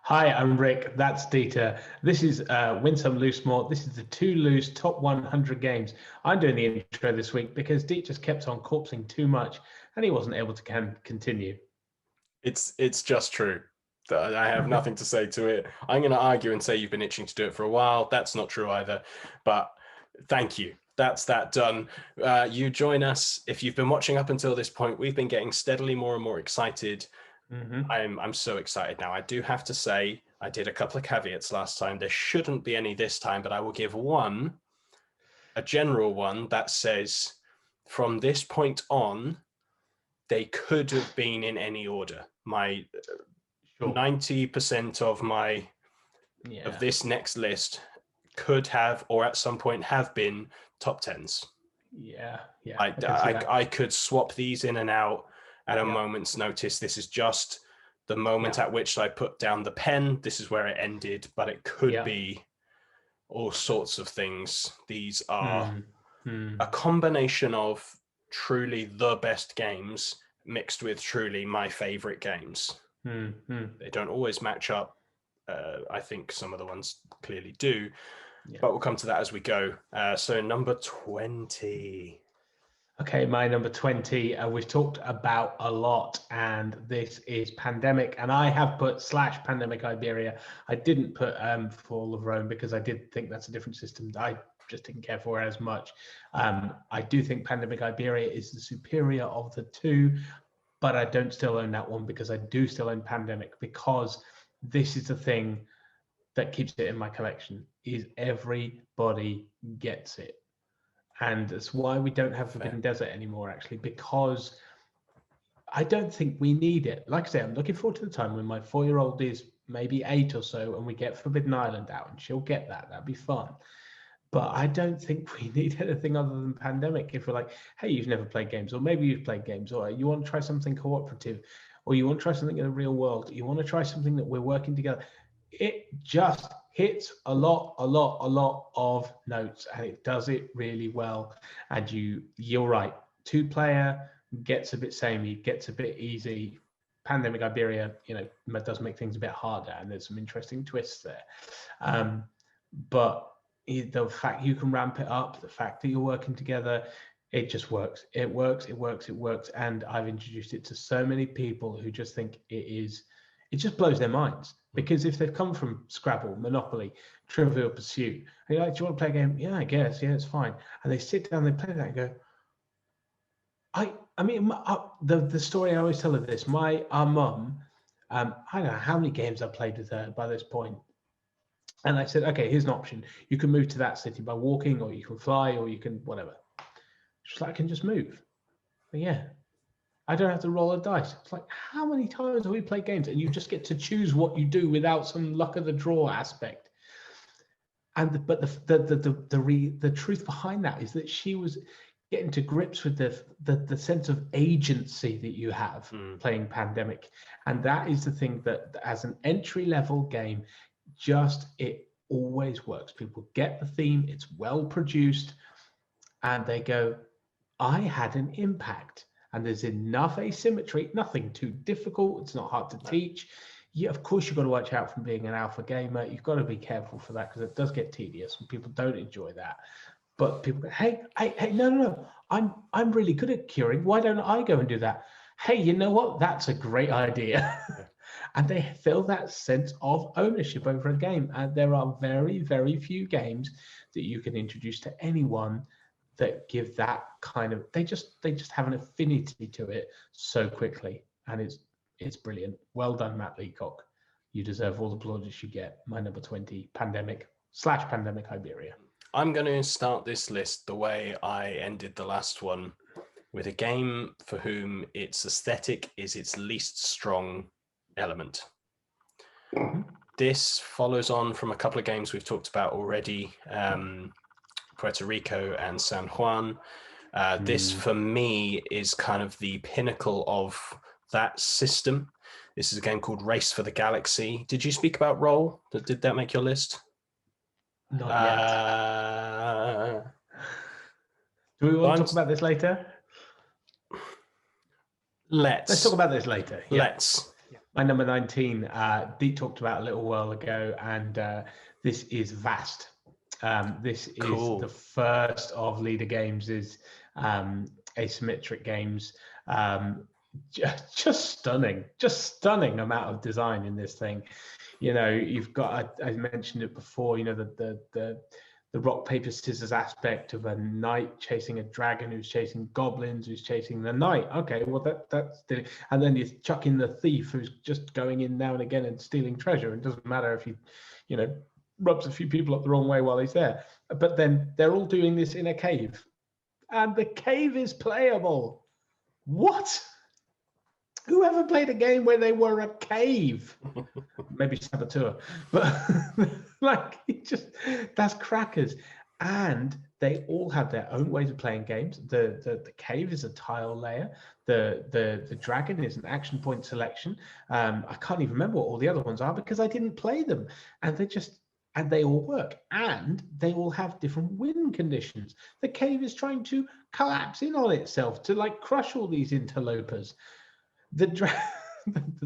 Hi, I'm Rick. That's Dieter. This is Win Some, Lose More. This is the Too Loose Top 100 Games. I'm doing the intro this week because Dieter just kept on corpsing too much and he wasn't able to continue. It's just true. I have nothing to say to it. I'm going to argue and say you've been itching to do it for a while. That's not true either. But thank you. That's that done. You join us. If you've been watching up until this point, we've been getting steadily more and more excited. I'm so excited now. I do have to say, I did a couple of caveats last time. There shouldn't be any this time, but I will give one, a general one that says, from this point on, they could have been in any order. My 90% of of this next list could have, or at some point have been, top 10s. Yeah. I could swap these in and out at a moment's notice. This is just the moment at which I put down the pen. This is where it ended, but it could be all sorts of things. These are a combination of truly the best games mixed with truly my favorite games. They don't always match up. I think some of the ones clearly do, but we'll come to that as we go. So number 20. Okay, my number 20, we've talked about a lot, and this is Pandemic, and I have put / Pandemic Iberia. I didn't put Fall of Rome because I did think that's a different system. I just didn't care for it as much. I do think Pandemic Iberia is the superior of the two, but I don't still own that one because I do still own Pandemic, because this is the thing that keeps it in my collection, is everybody gets it. And that's why we don't have Forbidden Desert anymore, actually, because I don't think we need it. Like I say, I'm looking forward to the time when my 4-year-old is maybe 8 or so and we get Forbidden Island out, and she'll get that. That'd be fun. But I don't think we need anything other than Pandemic. If we're like, hey, you've never played games, or maybe you've played games, or you want to try something cooperative, or you want to try something in the real world, you want to try something that we're working together. It just hits a lot of notes, and it does it really well. And you're right, 2-player gets a bit samey, gets a bit easy. Pandemic Iberia, does make things a bit harder, and there's some interesting twists there. But the fact you can ramp it up, the fact that you're working together, it just works. It works. And I've introduced it to so many people who just think it just blows their minds. Because if they've come from Scrabble, Monopoly, Trivial Pursuit, and you're like, do you want to play a game? Yeah, I guess. Yeah, it's fine. And they sit down, they play that and go, I mean, the story I always tell of this, our mum, I don't know how many games I played with her by this point. And I said, okay, here's an option. You can move to that city by walking, or you can fly, or you can whatever. She's like, I can just move. But yeah. I don't have to roll a dice. It's like, how many times have we played games and you just get to choose what you do without some luck of the draw aspect? But the truth behind that is that she was getting to grips with the sense of agency that you have playing Pandemic, and that is the thing that, as an entry level game, it always works. People get the theme, it's well produced, and they go, I had an impact. And there's enough asymmetry, nothing too difficult. It's not hard to teach. Of course, you've got to watch out from being an alpha gamer. You've got to be careful for that, because it does get tedious and people don't enjoy that. But people go, hey, no. I'm really good at curing. Why don't I go and do that? Hey, you know what? That's a great idea. And they feel that sense of ownership over a game. And there are very, very few games that you can introduce to anyone that give that kind of, they just have an affinity to it so quickly, and it's brilliant. Well done, Matt Leacock. You deserve all the plaudits you get. My number 20, Pandemic / Pandemic Iberia. I'm going to start this list the way I ended the last one, with a game for whom its aesthetic is its least strong element. This follows on from a couple of games we've talked about already, Puerto Rico and San Juan. This, for me, is kind of the pinnacle of that system. This is a game called Race for the Galaxy. Did you speak about Roll? Did that make your list? Not yet. Do we want to talk about this later? Let's talk about this later. Yeah. Let's. My number 19, Deep talked about a little while ago, and this is Vast. This is Cool. the first of leader games, is asymmetric games. Just stunning amount of design in this thing. You know, you've got, I mentioned it before, you know, the rock, paper, scissors aspect of a knight chasing a dragon who's chasing goblins, who's chasing the knight. Okay, well, that's the, and then you chuck in the thief who's just going in now and again and stealing treasure. It doesn't matter if he, you know, rubs a few people up the wrong way while he's there. But then they're all doing this in a cave. And the cave is playable. What? Who ever played a game where they were a cave? Maybe Saboteur, but like, that's crackers. And they all have their own ways of playing games. The cave is a tile layer. The dragon is an action point selection. I can't even remember what all the other ones are because I didn't play them. And they all work, and they all have different win conditions. The cave is trying to collapse in on itself to like crush all these interlopers. The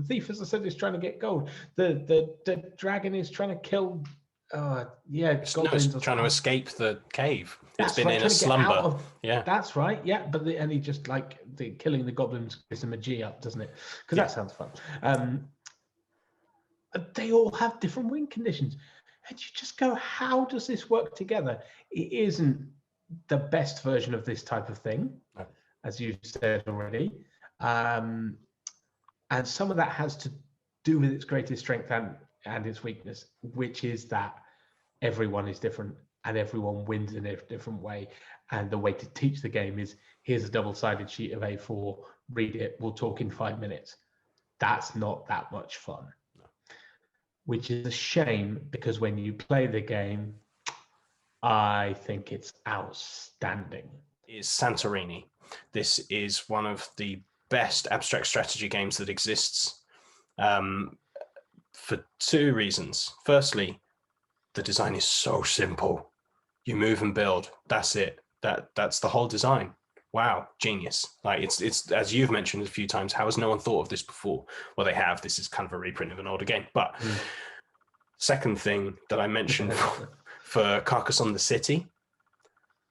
thief, as I said, is trying to get gold. The dragon is trying to kill. It's trying to escape the cave. It's been right, in a slumber. Yeah, that's right. Yeah, but and he just like killing the goblins gives him a G up, doesn't it? Because that sounds fun. They all have different win conditions, and you just go, how does this work together? It isn't the best version of this type of thing, as you've said already. And some of that has to do with its greatest strength and its weakness, which is that everyone is different and everyone wins in a different way. And the way to teach the game is, here's a double-sided sheet of A4, read it, we'll talk in 5 minutes. That's not that much fun, which is a shame, because when you play the game, I think it's outstanding. Is Santorini. This is one of the best abstract strategy games that exists, for 2 reasons. Firstly, the design is so simple. You move and build. That's it. That's the whole design. Wow, genius. Like, it's as you've mentioned a few times, how has no one thought of this before? Well, they have. This is kind of a reprint of an older game. But second thing that I mentioned for Carcassonne the City,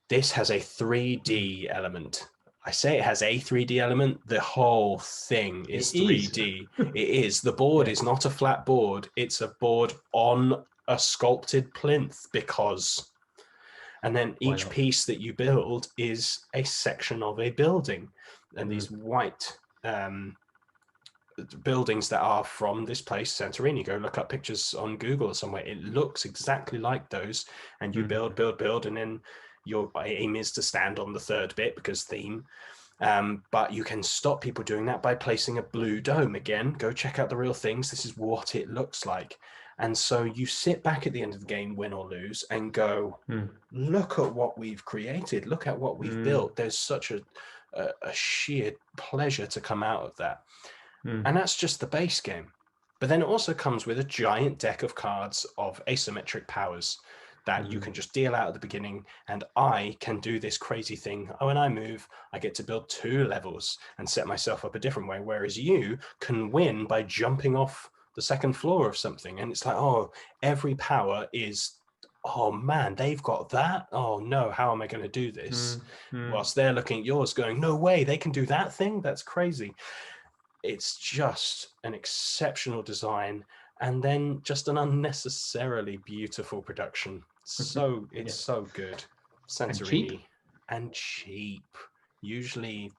this has a 3D element. I say it has a 3D element. The whole thing is 3D. It is. The board is not a flat board. It's a board on a sculpted plinth, because, and then each piece that you build is a section of a building. And these white buildings that are from this place, Santorini. Go look up pictures on Google or somewhere. It looks exactly like those. And you build, and then your aim is to stand on the 3rd bit, because theme. But you can stop people doing that by placing a blue dome. Again, go check out The Real Things. This is what it looks like. And so you sit back at the end of the game, win or lose, and go, look at what we've created. Look at what we've built. There's such a sheer pleasure to come out of that. And that's just the base game. But then it also comes with a giant deck of cards of asymmetric powers that you can just deal out at the beginning. And I can do this crazy thing. When I move, I get to build 2 levels and set myself up a different way. Whereas you can win by jumping off the 2nd floor of something. And it's like, oh, every power is, oh man, they've got that. Oh no, how am I going to do this? Whilst they're looking at yours going, no way, they can do that thing? That's crazy. It's just an exceptional design, and then just an unnecessarily beautiful production. So it's so good. Santorini, and cheap. Usually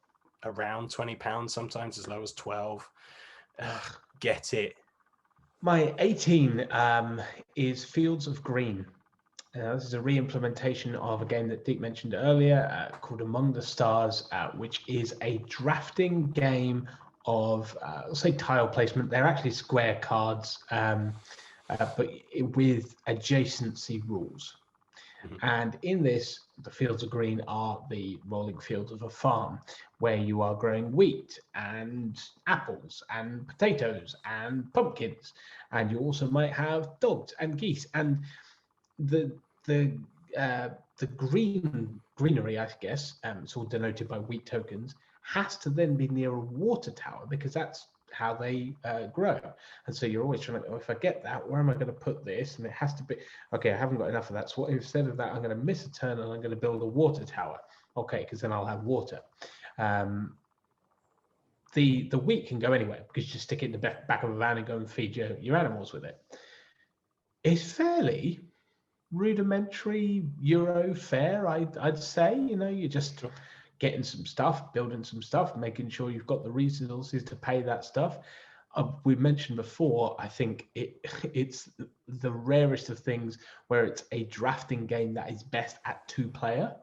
around £20, sometimes as low as 12. Get it. My 18 is Fields of Green. This is a re-implementation of a game that Deep mentioned earlier called Among the Stars, which is a drafting game of, let's say, tile placement. They're actually square cards, but with adjacency rules. And in this, the fields of green are the rolling fields of a farm where you are growing wheat and apples and potatoes and pumpkins. And you also might have dogs and geese. And the greenery, I guess, it's all denoted by wheat tokens, has to then be near a water tower, because that's how they grow. And so you're always trying to, oh, if I get that, where am I going to put this? And it has to be, okay, I haven't got enough of that. So instead of that, I'm going to miss a turn and I'm going to build a water tower. Okay, because then I'll have water. The wheat can go anywhere because you just stick it in the back of a van and go and feed your animals with it. It's fairly rudimentary Euro fare, I'd say. You're just getting some stuff, building some stuff, making sure you've got the resources to pay that stuff. We mentioned before, I think it's the rarest of things where it's a drafting game that is best at 2-player,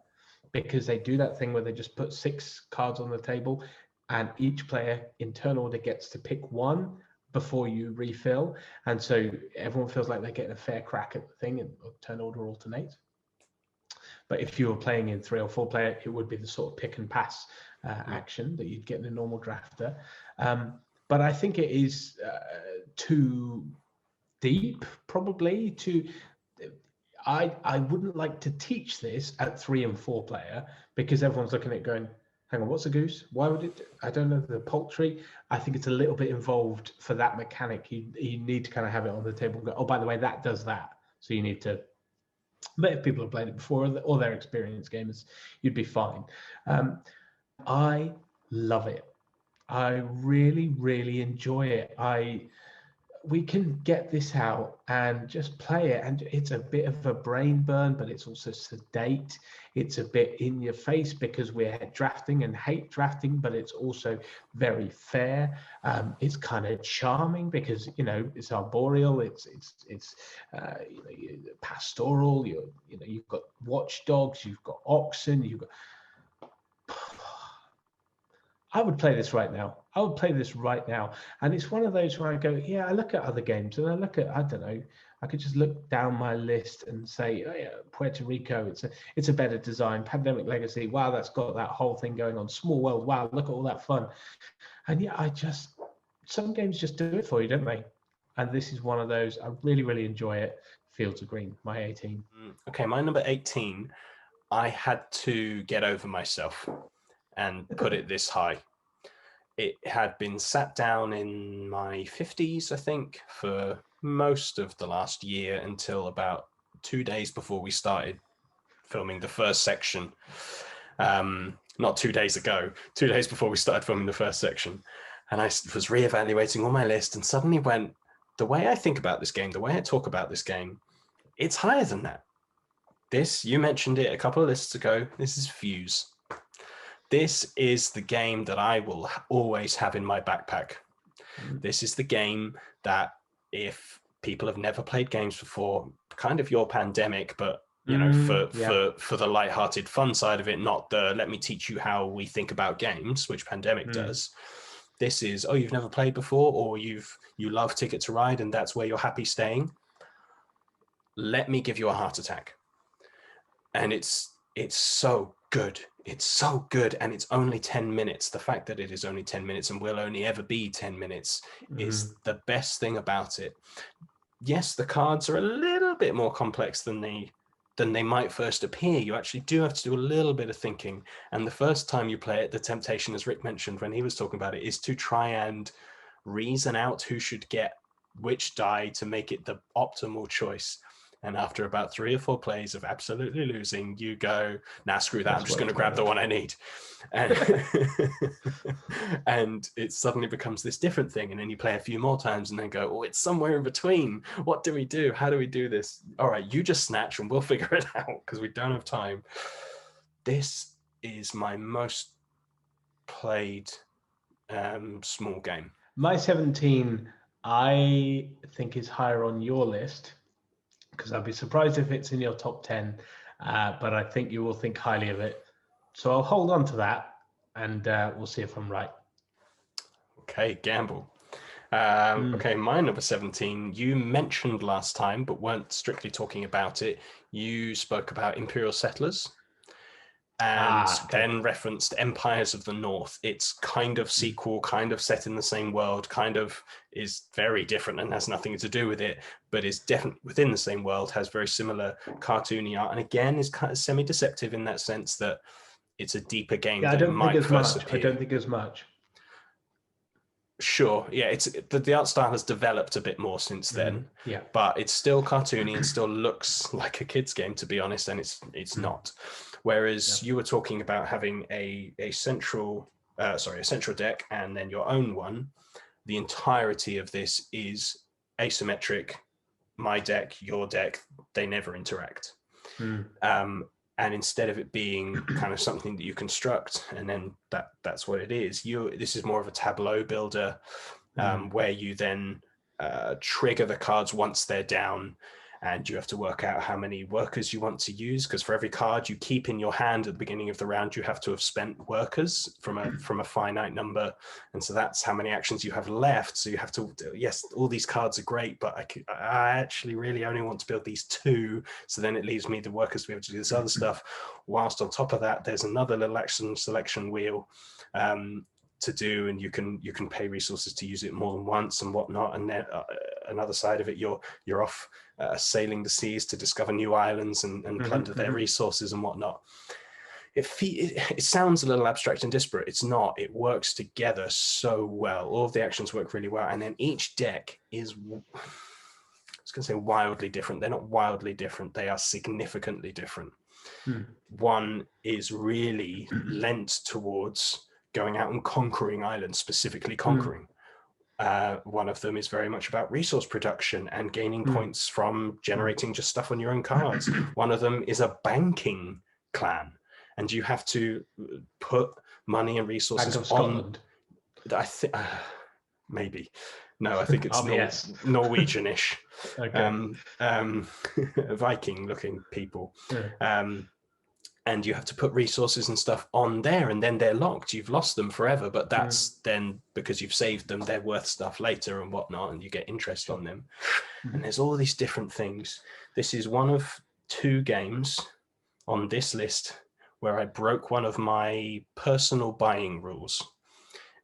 because they do that thing where they just put 6 cards on the table and each player in turn order gets to pick one before you refill. And so everyone feels like they're getting a fair crack at the thing, and turn order alternates. But if you were playing in 3 or 4 player, it would be the sort of pick and pass action that you'd get in a normal drafter. But I think it is too deep, probably. I wouldn't like to teach this at 3 and 4 player, because everyone's looking at it going, hang on, what's a goose? Why would it? I don't know, the poultry. I think it's a little bit involved for that mechanic. You need to kind of have it on the table and go, oh, by the way, that does that. So you need to. But if people have played it before or they're experienced gamers, you'd be fine. I love it. I really, really enjoy it. We can get this out and just play it, and it's a bit of a brain burn, but it's also sedate. It's a bit in your face because we're drafting and hate drafting, but it's also very fair. It's kind of charming because it's arboreal, it's pastoral. You've got watchdogs, you've got oxen, you've got. I would play this right now. And it's one of those where I go, yeah, I look at other games and I look at, I don't know, I could just look down my list and say, oh yeah, Puerto Rico, it's a better design. Pandemic Legacy, wow, that's got that whole thing going on. Small World, wow, look at all that fun. And yeah, some games just do it for you, don't they? And this is one of those. I really, really enjoy it. Fields of Green, my 18. Okay, my number 18, I had to get over myself and put it this high. It had been sat down in my 50s, I think, for most of the last year until about 2 days before we started filming the first section. Not 2 days ago, 2 days before we started filming the first section. And I was reevaluating all my list and suddenly went, the way I think about this game, the way I talk about this game, it's higher than that. This, you mentioned it a couple of lists ago, this is Fuse. This is the game that I will always have in my backpack. This is the game that if people have never played games before, kind of your Pandemic, but for the lighthearted fun side of it, not the let me teach you how we think about games, which Pandemic does. This is, oh, you've never played before, or you love Ticket to Ride and that's where you're happy staying. Let me give you a heart attack. And it's so good. It's so good, and it's only 10 minutes. The fact that it is only 10 minutes and will only ever be 10 minutes is the best thing about it. Yes, the cards are a little bit more complex than they might first appear. You actually do have to do a little bit of thinking. And the first time you play it, the temptation, as Rick mentioned when he was talking about it, is to try and reason out who should get which die to make it the optimal choice. And after about 3 or 4 plays of absolutely losing, you go, nah, screw that. I'm just going to grab the one I need. And it suddenly becomes this different thing. And then you play a few more times and then go, oh, it's somewhere in between. What do we do? How do we do this? All right, you just snatch and we'll figure it out because we don't have time. This is my most played small game. My 17, I think, is higher on your list, because I'd be surprised if it's in your top 10, but I think you will think highly of it. So I'll hold on to that, and we'll see if I'm right. Okay, gamble. Okay, my number 17, you mentioned last time, but weren't strictly talking about it. You spoke about Imperial Settlers and then referenced Empires of the North. It's kind of sequel, kind of set in the same world, kind of is very different and has nothing to do with it, but is definitely within the same world, has very similar cartoony art, and again is kind of semi-deceptive in that sense that it's a deeper game. Yeah, I don't think as much. Sure, yeah, the art style has developed a bit more since then, Yeah. but it's still cartoony and still looks like a kid's game, to be honest, and it's not. Whereas you were talking about having a central a central deck and then your own one. The entirety of this is asymmetric. My deck, your deck, they never interact. And instead of it being kind of something that you construct and then that's what it is, this is more of a tableau builder, where you then trigger the cards once they're down, and you have to work out how many workers you want to use, because for every card you keep in your hand at the beginning of the round, you have to have spent workers from a finite number, and so that's how many actions you have left. So you have to, yes, all these cards are great, but I actually really only want to build these 2, so then it leaves me the workers to be able to do this other stuff. Whilst on top of that, there's another little action selection wheel to do, and you can pay resources to use it more than once and whatnot. And then another side of it, you're off sailing the seas to discover new islands and plunder their resources and whatnot. It sounds a little abstract and disparate. It's not. It works together so well. All of the actions work really well, and then each deck is, I was going to say wildly different. They're not wildly different. They are significantly different. One is really lent towards going out and conquering islands, specifically conquering. One of them is very much about resource production and gaining points from generating just stuff on your own cards. One of them is a banking clan, and you have to put money and resources Bank of Scotland. I think maybe. No, I think it's Norwegian-ish. Viking-looking people. And you have to put resources and stuff on there, and then they're locked. You've lost them forever, but that's then because you've saved them, they're worth stuff later and whatnot, and you get interest on them. And there's all these different things. This is one of 2 games on this list where I broke one of my personal buying rules,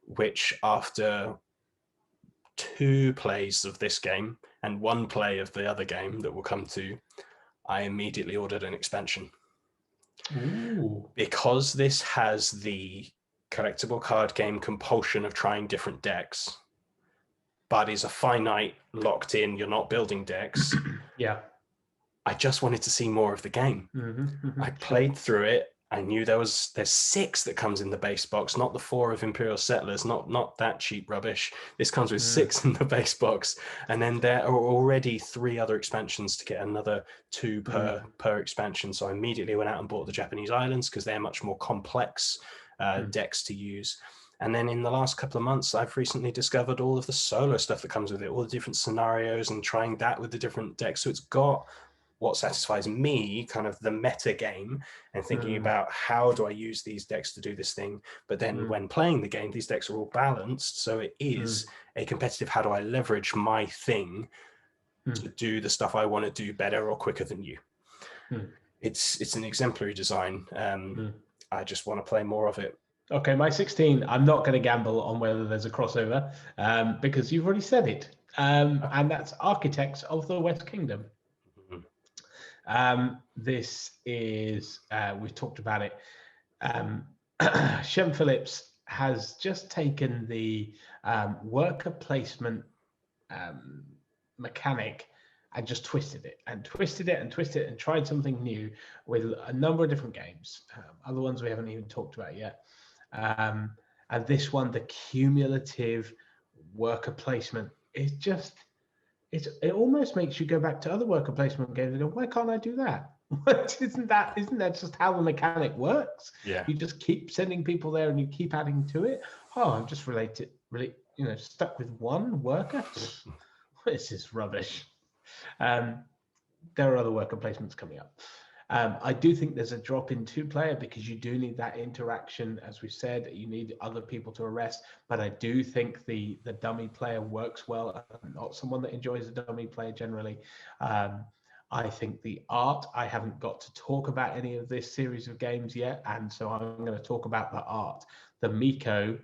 which after 2 plays of this game and 1 play of the other game that we'll come to, I immediately ordered an expansion. Ooh. Because this has the collectible card game compulsion of trying different decks, but is a finite, locked in, you're not building decks. I just wanted to see more of the game. I played through it. I knew there's 6 that comes in the base box, not the 4 of Imperial Settlers, not that cheap rubbish. This comes with 6 in the base box, and then there are already 3 other expansions to get another 2 per expansion. So I immediately went out and bought the Japanese islands because they're much more complex decks to use. And then in the last couple of months, I've recently discovered all of the solo stuff that comes with it, all the different scenarios, and trying that with the different decks. So it's got what satisfies me, kind of the meta game, and thinking about how do I use these decks to do this thing. But then when playing the game, these decks are all balanced. So it is a competitive, how do I leverage my thing to do the stuff I want to do better or quicker than you. It's an exemplary design. I just want to play more of it. Okay, my 16, I'm not going to gamble on whether there's a crossover because you've already said it. And that's Architects of the West Kingdom. This is, we've talked about it. Shem Phillips has just taken the worker placement mechanic and just twisted it and tried something new with a number of different games, other ones we haven't even talked about yet. And this one, the cumulative worker placement, is just, it almost makes you go back to other worker placement games and go, why can't I do that? Isn't that just how the mechanic works? Yeah. You just keep sending people there and you keep adding to it. Oh, I'm just stuck with one worker. This is rubbish. There are other worker placements coming up. I do think there's a drop in 2-player because you do need that interaction. As we said, you need other people to arrest, but I do think the dummy player works well. I'm not someone that enjoys the dummy player generally. I think the art, I haven't got to talk about any of this series of games yet, and so I'm going to talk about the art. The Miko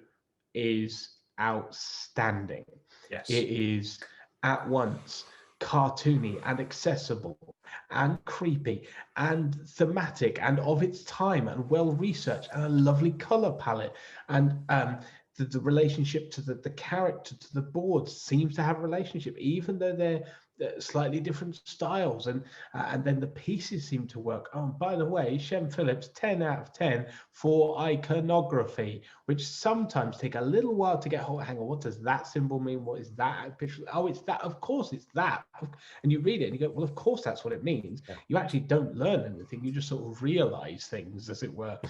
is outstanding. Yes. It is at once cartoony and accessible and creepy and thematic and of its time and well researched and a lovely color palette, and the relationship to the character to the board seems to have a relationship, even though they're slightly different styles, and then the pieces seem to work. Oh, and by the way, Shem Phillips, 10 out of 10 for iconography, which sometimes take a little while to get hold. Hang on, what does that symbol mean? What is that picture? Oh, it's that. Of course, it's that. And you read it and you go, well, of course that's what it means. Yeah. You actually don't learn anything. You just sort of realize things, as it were.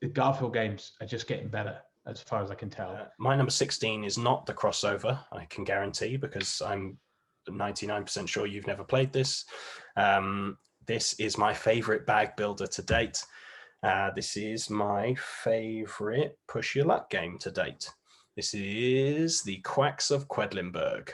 The Garfield games are just getting better, as far as I can tell. My number 16 is not the crossover, I can guarantee, because I'm 99% sure you've never played this. This is my favorite bag builder to date. This is my favorite push your luck game to date. This is the Quacks of Quedlinburg.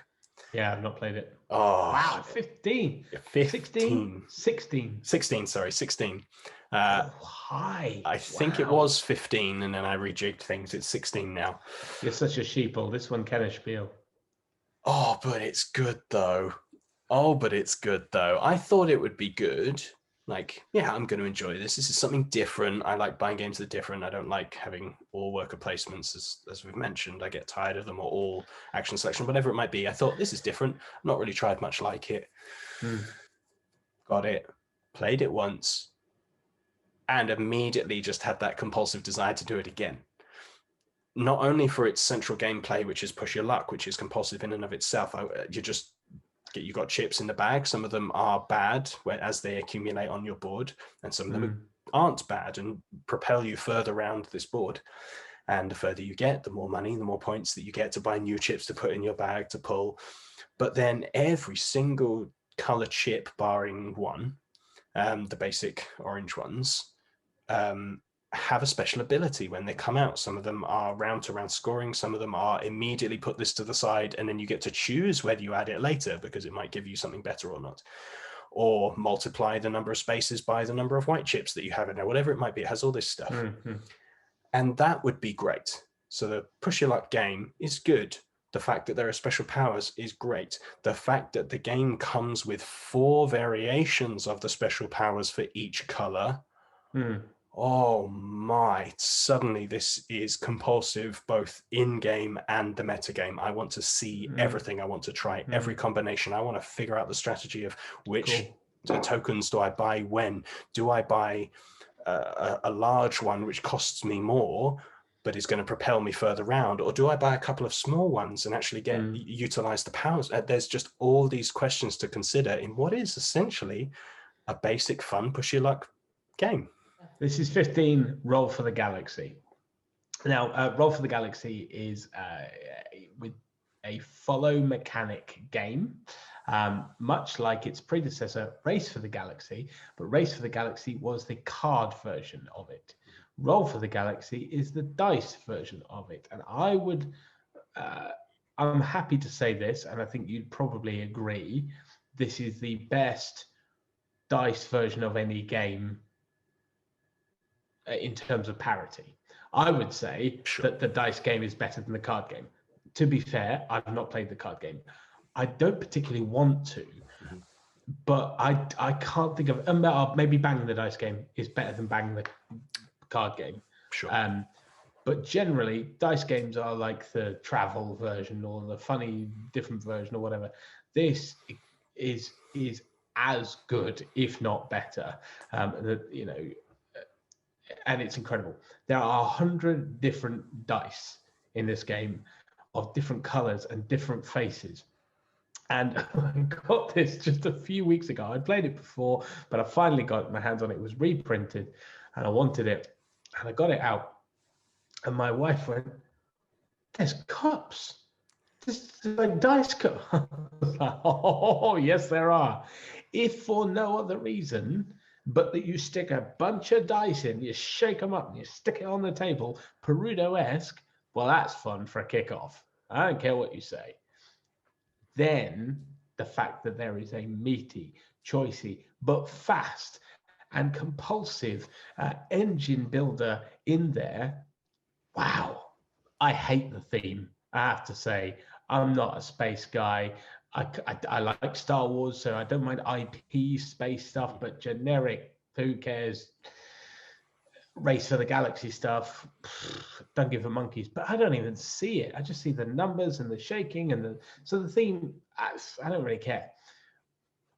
Yeah, I've not played it. Oh, wow, 15. 15. 16. 16, sorry, 16. Hi. I think it was 15, and then I rejigged things. It's 16 now. You're such a sheeple. This one can spiel. Oh, but it's good though. I thought it would be good. Like, yeah, I'm going to enjoy this. This is something different. I like buying games that are different. I don't like having all worker placements, as we've mentioned. I get tired of them, or all action selection, whatever it might be. I thought this is different. Not really tried much like it. Got it. Played it once. And immediately just had that compulsive desire to do it again. Not only for its central gameplay, which is push your luck, which is compulsive in and of itself. You got chips in the bag. Some of them are bad as they accumulate on your board, and some of them aren't bad and propel you further around this board. And the further you get, the more money, the more points that you get to buy new chips to put in your bag to pull. But then every single color chip, barring one, the basic orange ones, have a special ability when they come out. Some of them are round to round scoring. Some of them are immediately put this to the side, and then you get to choose whether you add it later because it might give you something better or not, or multiply the number of spaces by the number of white chips that you have in there, whatever it might be. It has all this stuff. And that would be great. So the push your luck game is good. The fact that there are special powers is great. The fact that the game comes with 4 variations of the special powers for each color. Oh my, suddenly this is compulsive both in-game and the metagame. I want to see everything. I want to try every combination. I want to figure out the strategy of which tokens do I buy when. Do I buy a large one which costs me more but is going to propel me further round, or do I buy a couple of small ones and actually utilize the powers? There's just all these questions to consider in what is essentially a basic fun push your luck game. This is 15, Roll for the Galaxy. Now, Roll for the Galaxy is with a follow mechanic game, much like its predecessor, Race for the Galaxy, but Race for the Galaxy was the card version of it. Roll for the Galaxy is the dice version of it. And I'm happy to say this, and I think you'd probably agree, this is the best dice version of any game in terms of parity. I would say that the dice game is better than the card game. To be fair, I've not played the card game. I don't particularly want to, but I can't think of, maybe banging the dice game is better than banging the card game. But generally, dice games are like the travel version or the funny different version or whatever. This is as good, if not better. And it's incredible. There are 100 different dice in this game of different colors and different faces. And I got this just a few weeks ago. I'd played it before, but I finally got my hands on it. It was reprinted and I wanted it. And I got it out. And my wife went, "There's cups. This is like dice cups." I was like, "Oh, yes, there are. If for no other reason, but that you stick a bunch of dice in, you shake them up and you stick it on the table, Perudo-esque, well, that's fun for a kickoff. I don't care what you say." Then the fact that there is a meaty, choicey, but fast and compulsive engine builder in there. Wow. I hate the theme, I have to say. I'm not a space guy. I like Star Wars, so I don't mind IP space stuff, but generic, who cares? Race for the Galaxy stuff, don't give a monkeys. But I don't even see it. I just see the numbers and the shaking and the theme. I don't really care.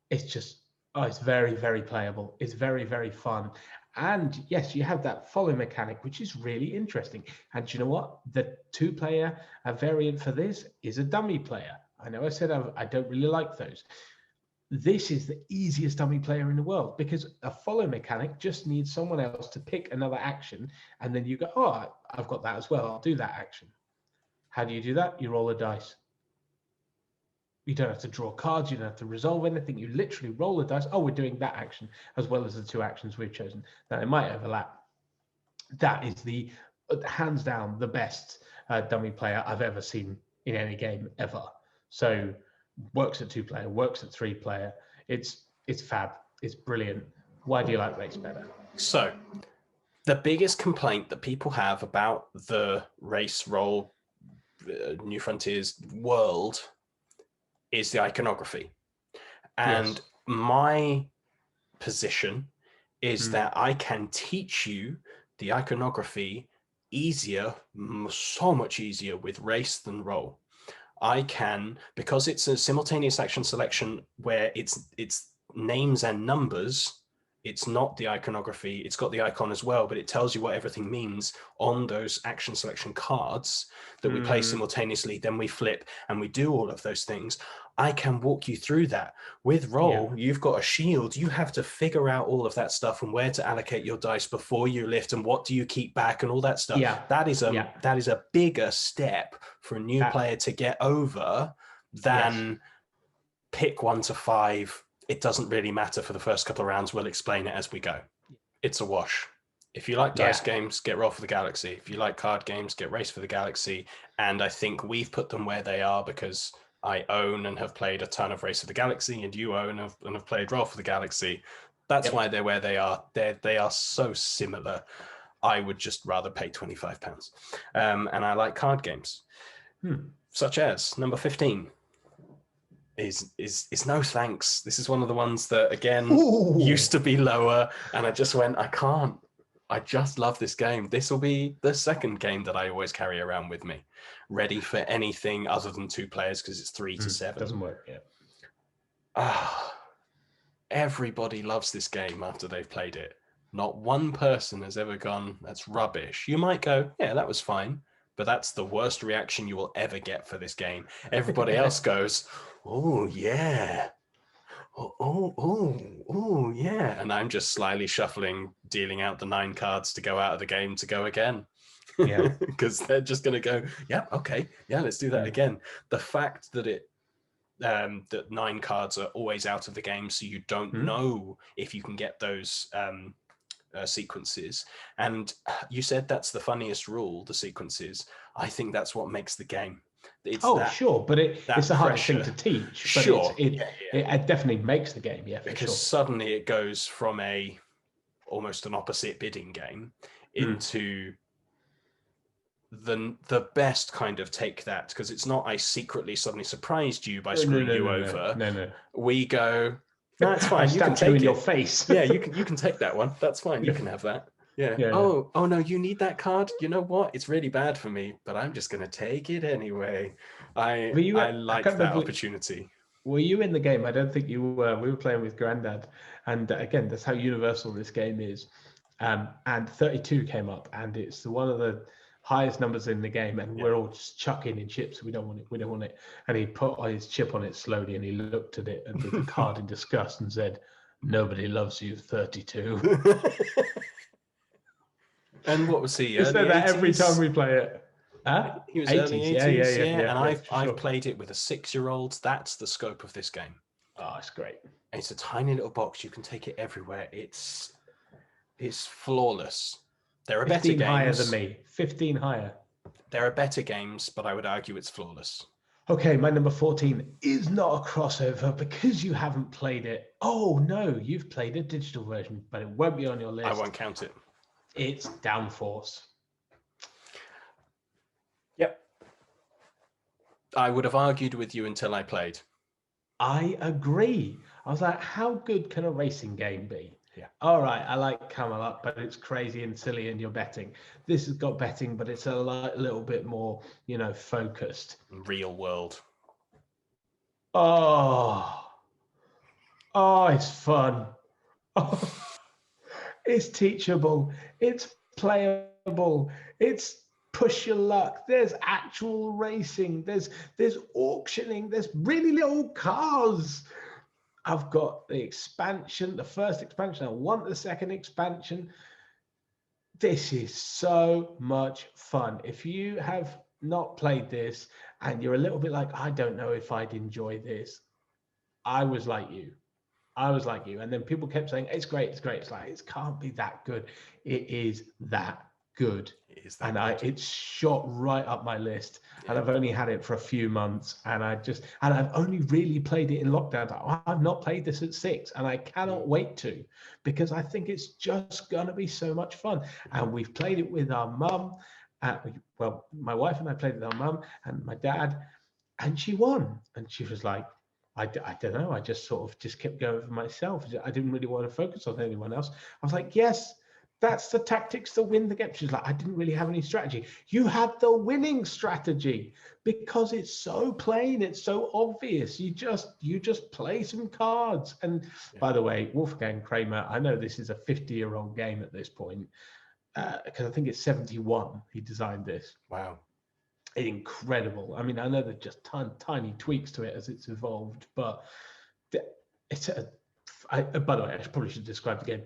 It's just, it's very, very playable. It's very, very fun. And yes, you have that follow mechanic, which is really interesting. And you know what? The 2-player variant for this is a dummy player. I know I said I don't really like those. This is the easiest dummy player in the world, because a follow mechanic just needs someone else to pick another action. And then you go, oh, I've got that as well. I'll do that action. How do you do that? You roll a dice. You don't have to draw cards. You don't have to resolve anything. You literally roll the dice. Oh, we're doing that action as well as the 2 actions we've chosen. Now, it might overlap. That is the, hands down, the best dummy player I've ever seen in any game ever. So works at 2-player, works at 3-player. It's fab. It's brilliant. Why do you like Race better? So the biggest complaint that people have about the Race Roll New Frontiers world is the iconography. And Yes. my position is that I can teach you the iconography easier, so much easier with Race than Roll. I can, because it's a simultaneous action selection where it's names and numbers. It's not the iconography. It's got the icon as well, but it tells you what everything means on those action selection cards that we play simultaneously. Then we flip and we do all of those things. I can walk you through that. With Roll, you've got a shield. You have to figure out all of that stuff and where to allocate your dice before you lift and what do you keep back and all that stuff. Yeah. That is a bigger step for a new player to get over than pick 1 to 5. It doesn't really matter for the first couple of rounds. We'll explain it as we go. It's a wash. If you like dice games, get Roll for the Galaxy. If you like card games, get Race for the Galaxy. And I think we've put them where they are because I own and have played a ton of Race for the Galaxy, and you own and have played Roll for the Galaxy. That's why they're where they are. They are so similar. I would just rather pay £25. And I like card games, such as number 15. Is No Thanks. This is one of the ones that, again, used to be lower, and I just went, I can't. I just love this game. This will be the second game that I always carry around with me, ready for anything other than 2 players, because it's 3 to 7. Doesn't work yet. Everybody loves this game after they've played it. Not one person has ever gone, that's rubbish. You might go, yeah, that was fine, but that's the worst reaction you will ever get for this game. Everybody else goes, oh, yeah. Oh, yeah. And I'm just slyly shuffling, dealing out the 9 cards to go out of the game to go again. Yeah. Because they're just going to go, yeah, okay. Yeah, let's do that again. The fact that that 9 cards are always out of the game, so you don't know if you can get those sequences. And you said that's the funniest rule, the sequences. I think that's what makes the game. It's sure, but it's the hardest thing to teach. But sure, it definitely makes the game, because suddenly it goes from almost an opposite bidding game into the best kind of take that, because it's not I secretly suddenly surprised you by screwing you over. No. We go, no, it's fine. You can take it in your face. Yeah, you can take that one. That's fine. You can have that. Yeah. Oh no, you need that card. You know what? It's really bad for me, but I'm just going to take it anyway. I like that opportunity. Were you in the game? I don't think you were. We were playing with Grandad, and again, that's how universal this game is. And 32 came up, and it's one of the highest numbers in the game, and we're all just chucking in chips. We don't want it. And he put his chip on it slowly, and he looked at it and the card in disgust and said, "Nobody loves you, 32." And what was he? He said that every time we play it. Huh? He was 80s, early 80s, yeah. And I've played it with a 6-year-old. That's the scope of this game. Oh, it's great. It's a tiny little box. You can take it everywhere. It's flawless. There are better games. 15 higher than me. 15 higher. There are better games, but I would argue it's flawless. Okay, my number 14 is not a crossover because you haven't played it. Oh, no, you've played a digital version, but it won't be on your list. I won't count it. It's Downforce. Yep. I would have argued with you until I played. I agree. I was like, how good can a racing game be? Yeah. All right, I like Camelot, but it's crazy and silly, and you're betting. This has got betting, but it's a little bit more, focused. Real world. Oh, it's fun. Oh, it's teachable. It's playable. It's push your luck. There's actual racing. There's auctioning. There's really little cars. I've got the expansion, the first expansion. I want the second expansion. This is so much fun. If you have not played this and you're a little bit like, I don't know if I'd enjoy this, I was like you. I was like you. And then people kept saying, it's great, it's great. It's like, it can't be that good. It is that good. It is that And good. it's shot right up my list. Yeah. And I've only had it for a few months. And I've only really played it in lockdown. I've not played this at 6, and I cannot wait to, because I think it's just going to be so much fun. And we've played it with our mum. Well, my wife and I played with our mum and my dad, and she won. And she was like, I don't know. I just sort of just kept going for myself. I didn't really want to focus on anyone else. I was like, yes, that's the tactics to win the game. She's like, I didn't really have any strategy. You had the winning strategy, because it's so plain. It's so obvious. You just play some cards. And by the way, Wolfgang Kramer, I know this is a 50-year-old game at this point, because I think it's 71. He designed this. Wow. Incredible. I mean, I know there's just tiny tweaks to it as it's evolved, but it's by the way, I probably should describe the game.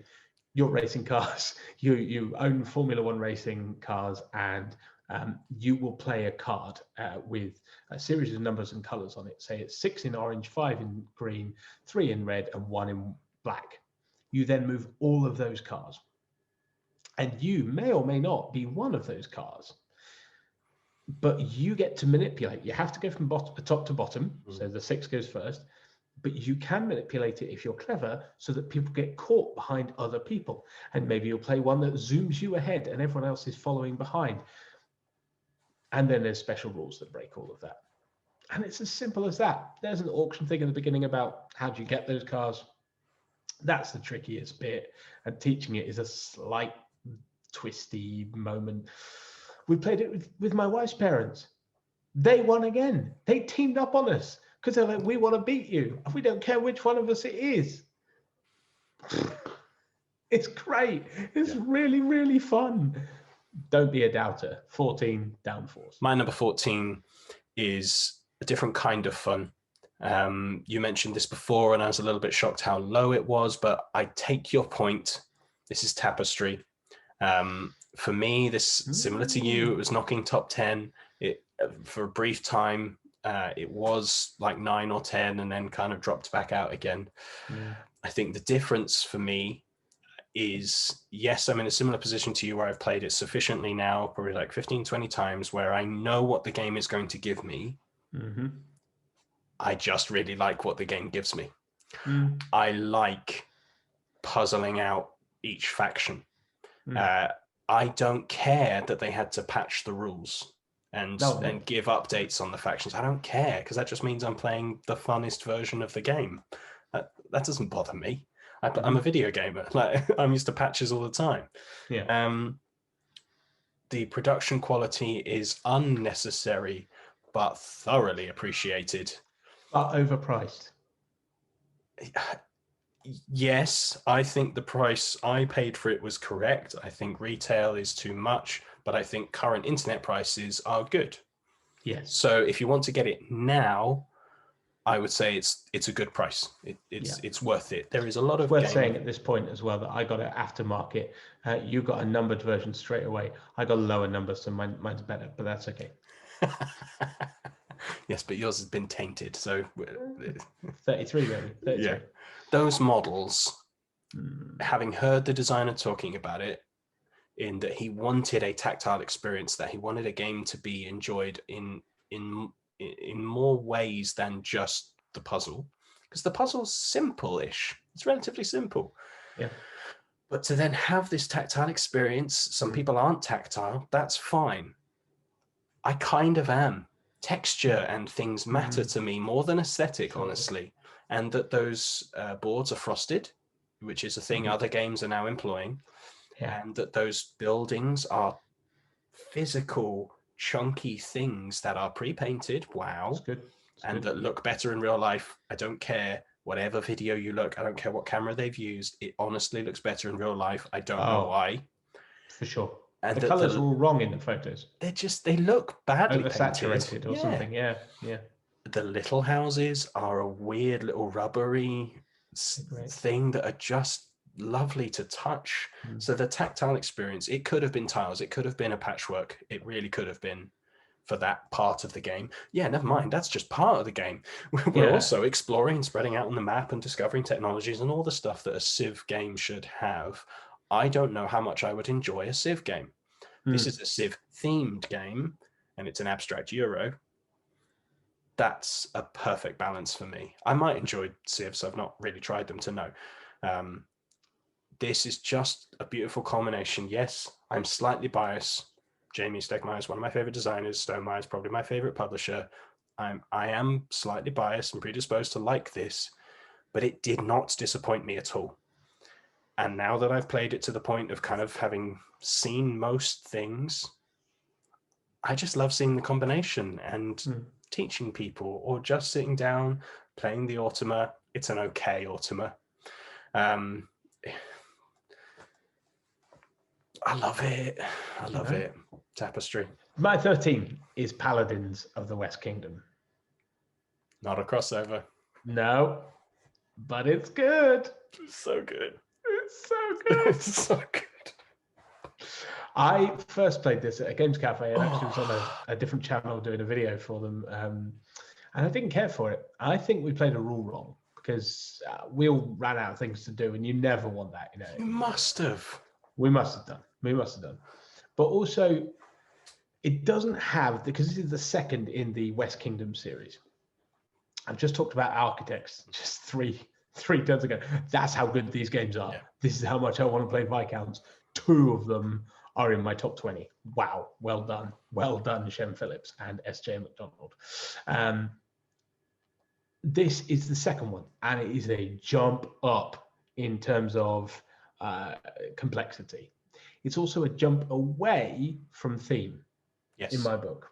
You're racing cars. You own Formula One racing cars, and you will play a card with a series of numbers and colors on it. Say it's 6 in orange, 5 in green, 3 in red, and 1 in black. You then move all of those cars, and you may or may not be one of those cars. But you get to manipulate. You have to go from top to bottom. So the 6 goes first, but you can manipulate it if you're clever, so that people get caught behind other people. And maybe you'll play one that zooms you ahead and everyone else is following behind. And then there's special rules that break all of that. And it's as simple as that. There's an auction thing at the beginning about how do you get those cars. That's the trickiest bit. And teaching it is a slight twisty moment. We played it with my wife's parents. They won again. They teamed up on us because they're like, we want to beat you. And we don't care which one of us it is. It's great. It's really, really fun. Don't be a doubter. 14 downforce. My number 14 is a different kind of fun. You mentioned this before, and I was a little bit shocked how low it was, but I take your point. This is Tapestry. For me, this, similar to you, it was knocking top 10. It for a brief time, it was like 9 or 10, and then kind of dropped back out again. I think the difference for me is, yes, I'm in a similar position to you where I've played it sufficiently now, probably like 15, 20 times, where I know what the game is going to give me. I just really like what the game gives me. I like puzzling out each faction. I don't care that they had to patch the rules and give updates on the factions. I don't care, because that just means I'm playing the funnest version of the game. That doesn't bother me. I'm a video gamer. Like, I'm used to patches all the time. The production quality is unnecessary, but thoroughly appreciated. But overpriced. Yes, I think the price I paid for it was correct. I think retail is too much, but I think current internet prices are good. Yes. So if you want to get it now, I would say it's a good price. It's worth it. There is a lot of worth saying at this point as well that I got it aftermarket. You got a numbered version straight away. I got a lower number, so mine's better, but that's okay. Yes, but yours has been tainted. So 33, maybe. 33. Yeah. Those models, having heard the designer talking about it, in that he wanted a tactile experience, that he wanted a game to be enjoyed in more ways than just the puzzle, because the puzzle's simple-ish. It's relatively simple. Yeah. But to then have this tactile experience, some people aren't tactile, that's fine. I kind of am. Texture and things matter to me more than aesthetic, honestly. And that those boards are frosted which is a thing other games are now employing, Yeah. and that those buildings are physical, chunky things that are pre-painted. Wow. It's good. And that look better in real life. I don't care whatever video you look. I don't care what camera they've used. It honestly looks better in real life. I don't know why. For sure. And the colors are all wrong in the photos. They look badly oversaturated painted. or something. Yeah. The little houses are a weird little rubbery thing that are just lovely to touch. So the tactile experience, it could have been tiles, it could have been a patchwork, it really could have been for that part of the game. Yeah, never mind, that's just part of the game. We're also exploring and spreading out on the map and discovering technologies and all the stuff that a Civ game should have. I don't know how much I would enjoy a Civ game. This is a Civ themed game, and it's an abstract Euro. That's a perfect balance for me. I might enjoy Civs. I've not really tried them to know. This is just a beautiful culmination. Yes, I'm slightly biased. Jamie Stegmaier is one of my favorite designers. Stonemaier is probably my favorite publisher. I am slightly biased and predisposed to like this, but it did not disappoint me at all. And now that I've played it to the point of kind of having seen most things, I just love seeing the combination and teaching people, or just sitting down, playing the Automa. It's an okay Automa. I love it. I love it. Tapestry. My 13 is Paladins of the West Kingdom. Not a crossover. No, but it's good. It's so good. It's so good. It's so good. I first played this at a games cafe, and actually was on a different channel doing a video for them, and I didn't care for it. I think we played a rule wrong, because we all ran out of things to do, and you never want that. You must have. We must have done. But also, it doesn't have, because this is the second in the West Kingdom series. I've just talked about Architects just three turns ago. That's how good these games are. Yeah. This is how much I want to play Viscounts. 2 of them are in my top 20. Wow, well done, Shem Phillips and S.J. McDonald. This is the second one, and it is a jump up in terms of complexity. It's also a jump away from theme. Yes. In my book.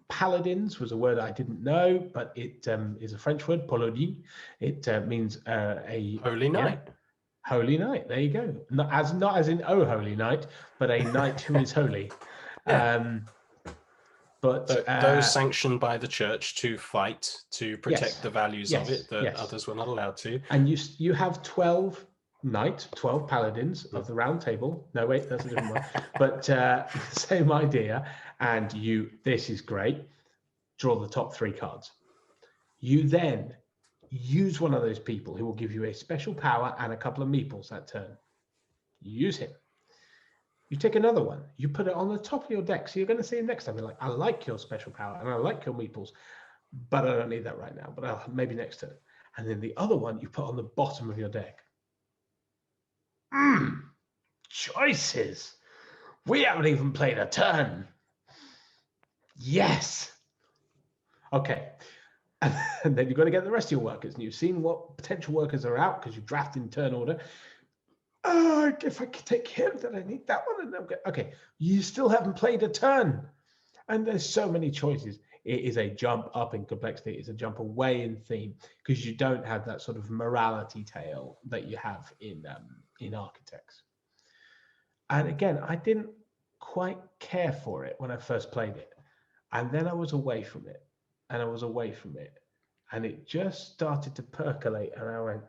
Paladins was a word I didn't know, but it is a French word, paladin. It means a holy knight. Holy knight. There you go. Not as in oh holy knight, but a knight who is holy. Yeah. But those sanctioned by the church to fight to protect the values of it that others were not allowed to. And you have 12 paladins of the round table. No, wait, that's a different one. But same idea. And this is great. Draw the top 3 cards. You then use one of those people who will give you a special power and a couple of meeples that turn. You use him. You take another one. You put it on the top of your deck. So you're going to see him next time. You're like, I like your special power and I like your meeples, but I don't need that right now. But maybe next turn. And then the other one you put on the bottom of your deck. Choices. We haven't even played a turn. Yes. Okay. And then you've got to get the rest of your workers. And you've seen what potential workers are out because you draft in turn order. If I could take him, then I need that one. And okay, you still haven't played a turn. And there's so many choices. It is a jump up in complexity. It's a jump away in theme because you don't have that sort of morality tale that you have in Architects. And again, I didn't quite care for it when I first played it. And then I was away from it. And it just started to percolate. And I went,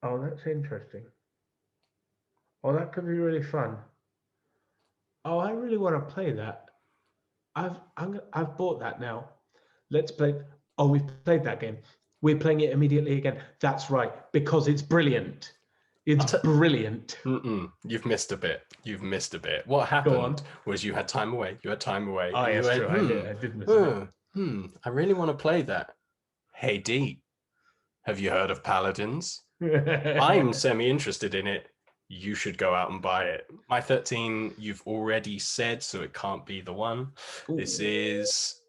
oh, that's interesting. Oh, that could be really fun. Oh, I really want to play that. I've bought that now. Let's play. Oh, we've played that game. We're playing it immediately again. That's right, because it's brilliant. It's brilliant. You've missed a bit. What happened was you had time away. Oh, yes, true. I did miss it. I really want to play that. Hey, D, have you heard of Paladins? I'm semi-interested in it. You should go out and buy it. My 13, you've already said, so it can't be the one. Ooh. This is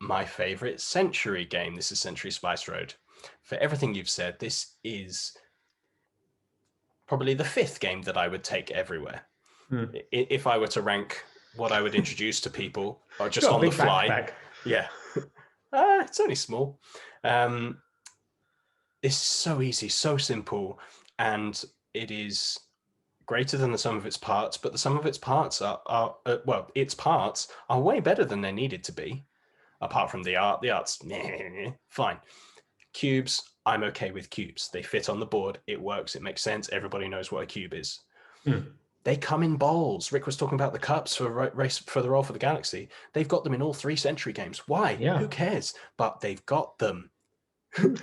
my favorite Century game. This is Century Spice Road. For everything you've said, this is probably the 5th game that I would take everywhere. If I were to rank what I would introduce to people, or just on the fly. Backpack. Yeah. It's only small. It's so easy, so simple, and it is greater than the sum of its parts, but the sum of its parts well, its parts are way better than they needed to be, apart from the art. The art's fine. Cubes, I'm okay with cubes. They fit on the board, it works, it makes sense, everybody knows what a cube is. They come in bowls. Rick was talking about the cups for Race for the Roll for the Galaxy. They've got them in all 3 Century games. Why? Yeah. Who cares? But they've got them.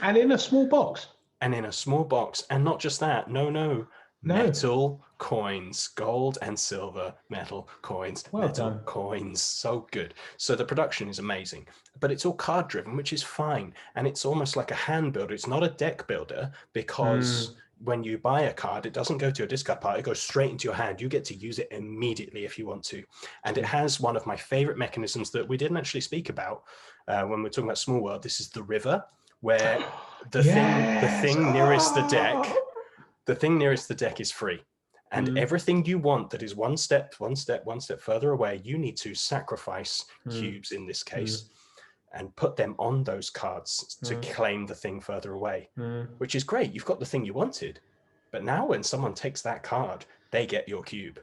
And in a small box. And in a small box. And not just that. No. Metal coins, gold and silver metal coins, metal coins. So good. So the production is amazing, but it's all card driven, which is fine. And it's almost like a hand builder. It's not a deck builder, because when you buy a card, it doesn't go to your discard pile. It goes straight into your hand. You get to use it immediately if you want to. And it has one of my favorite mechanisms that we didn't actually speak about when we're talking about Small World. This is the river, where the thing nearest the deck. The thing nearest the deck is free, and everything you want that is one step further away, you need to sacrifice cubes in this case, and put them on those cards to claim the thing further away, which is great. You've got the thing you wanted, but now when someone takes that card, they get your cube,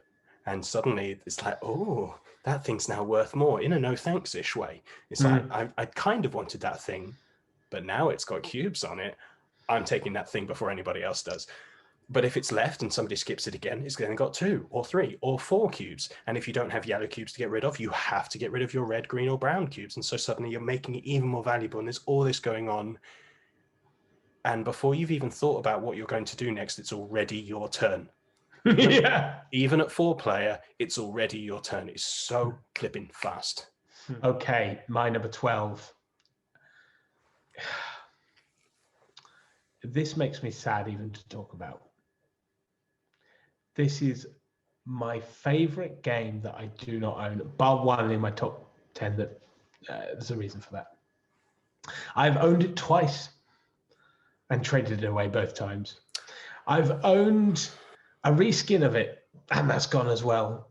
and suddenly it's like, oh, that thing's now worth more in a no thanks-ish way. It's like, I kind of wanted that thing, but now it's got cubes on it. I'm taking that thing before anybody else does. But if it's left and somebody skips it again, it's then got 2 or 3 or 4 cubes. And if you don't have yellow cubes to get rid of, you have to get rid of your red, green, or brown cubes. And so suddenly you're making it even more valuable. And there's all this going on. And before you've even thought about what you're going to do next, it's already your turn. Even at 4-player, it's already your turn. It's so clipping fast. Okay, my number 12. This makes me sad even to talk about. This is my favorite game that I do not own, bar one in my top 10. That there's a reason for that. I've owned it twice and traded it away both times. I've owned a reskin of it, and that's gone as well.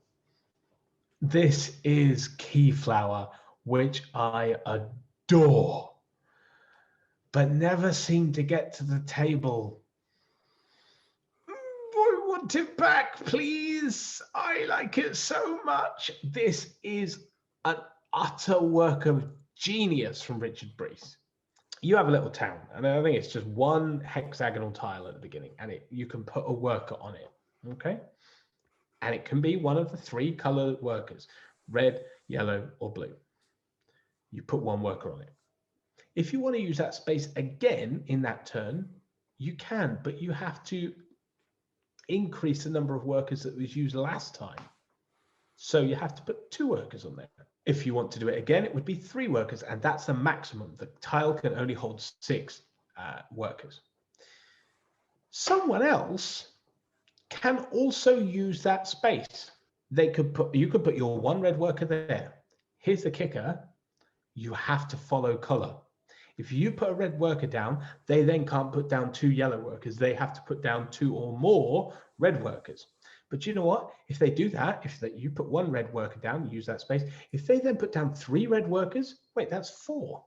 This is Keyflower, which I adore, but never seem to get to the table. I want it back, please. I like it so much. This is an utter work of genius from Richard Breese. You have a little town, and I think it's just one hexagonal tile at the beginning, and you can put a worker on it, okay? And it can be one of the 3 color workers, red, yellow, or blue. You put one worker on it. If you want to use that space again in that turn, you can, but you have to increase the number of workers that was used last time. So you have to put 2 workers on there. If you want to do it again, it would be 3 workers, and that's the maximum. The tile can only hold 6 workers. Someone else can also use that space. You could put your 1 red worker there. Here's the kicker: you have to follow color. If you put a red worker down, they then can't put down 2 yellow workers. They have to put down 2 or more red workers. But you know what? If they do that, you put 1 red worker down, you use that space. If they then put down 3 red workers, wait, that's 4.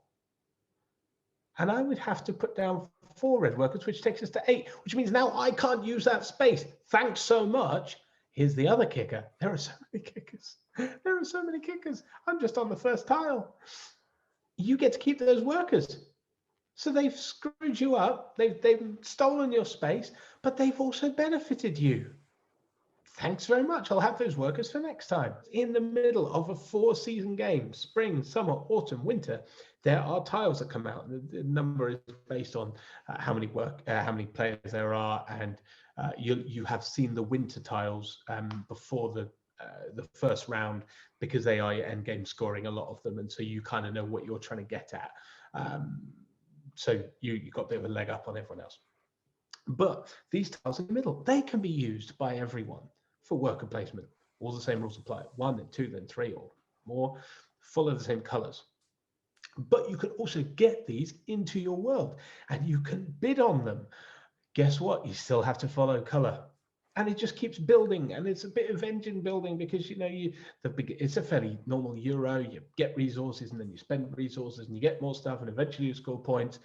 And I would have to put down 4 red workers, which takes us to 8, which means now I can't use that space. Thanks so much. Here's the other kicker. There are so many kickers. There are so many kickers. I'm just on the first tile. You get to keep those workers. So they've screwed you up. They've stolen your space, but they've also benefited you. Thanks very much. I'll have those workers for next time. In the middle of a 4-season game, spring, summer, autumn, winter, there are tiles that come out. The number is based on how many players there are, and you have seen the winter tiles before the first round, because they are end game scoring, a lot of them, and so you kind of know what you're trying to get at. So you got a bit of a leg up on everyone else. But these tiles in the middle, they can be used by everyone for worker placement. All the same rules apply. 1, then 2, then 3, or more. Follow the same colors. But you can also get these into your world and you can bid on them. Guess what? You still have to follow color. And it just keeps building, and it's a bit of engine building because it's a fairly normal Euro. You get resources, and then you spend resources, and you get more stuff, and eventually you score points.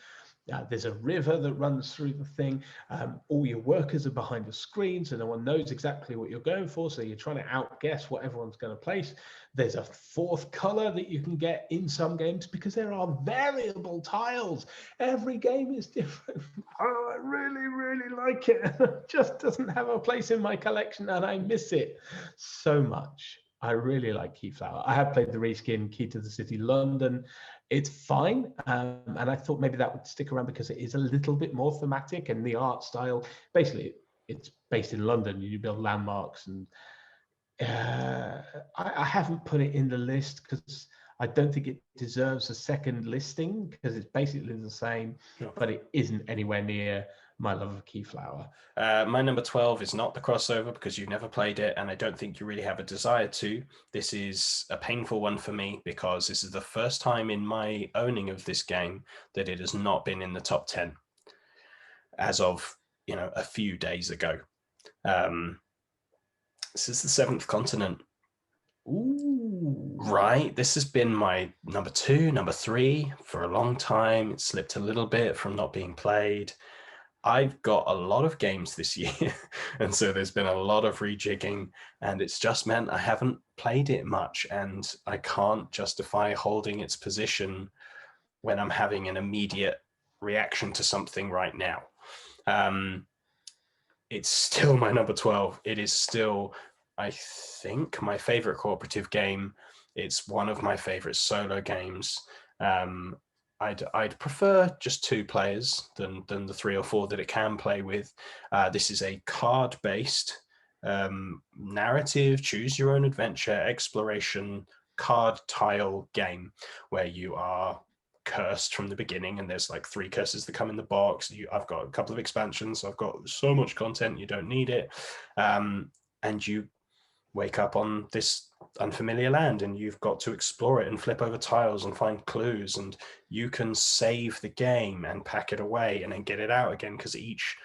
There's a river that runs through the thing. All your workers are behind the screen, so no one knows exactly what you're going for. So you're trying to outguess what everyone's going to place. There's a fourth color that you can get in some games because there are variable tiles. Every game is different. Oh, I really, really like it. It just doesn't have a place in my collection, and I miss it so much. I really like Keyflower. I have played the reskin Key to the City London. It's fine, and I thought maybe that would stick around because it is a little bit more thematic, and the art style, basically it's based in London. You build landmarks, and I haven't put it in the list because I don't think it deserves a second listing because it's basically the same, but it isn't anywhere near my love of Keyflower. My number 12 is not the crossover because you've never played it, and I don't think you really have a desire to. This is a painful one for me because this is the first time in my owning of this game that it has not been in the top 10 as of, a few days ago. This is the Seventh Continent. Ooh. Right. This has been my number 2, number 3 for a long time. It slipped a little bit from not being played. I've got a lot of games this year, and so there's been a lot of rejigging, and it's just meant I haven't played it much, and I can't justify holding its position when I'm having an immediate reaction to something right now. It's still my number 12. It is still, I think, my favorite cooperative game. It's one of my favorite solo games. I'd prefer just 2 players than the 3 or 4 that it can play with. This is a card-based narrative, choose your own adventure, exploration, card tile game where you are cursed from the beginning, and there's like 3 curses that come in the box. I've got a couple of expansions, so I've got so much content, you don't need it. And you wake up on this unfamiliar land and you've got to explore it and flip over tiles and find clues, and you can save the game and pack it away and then get it out again, because each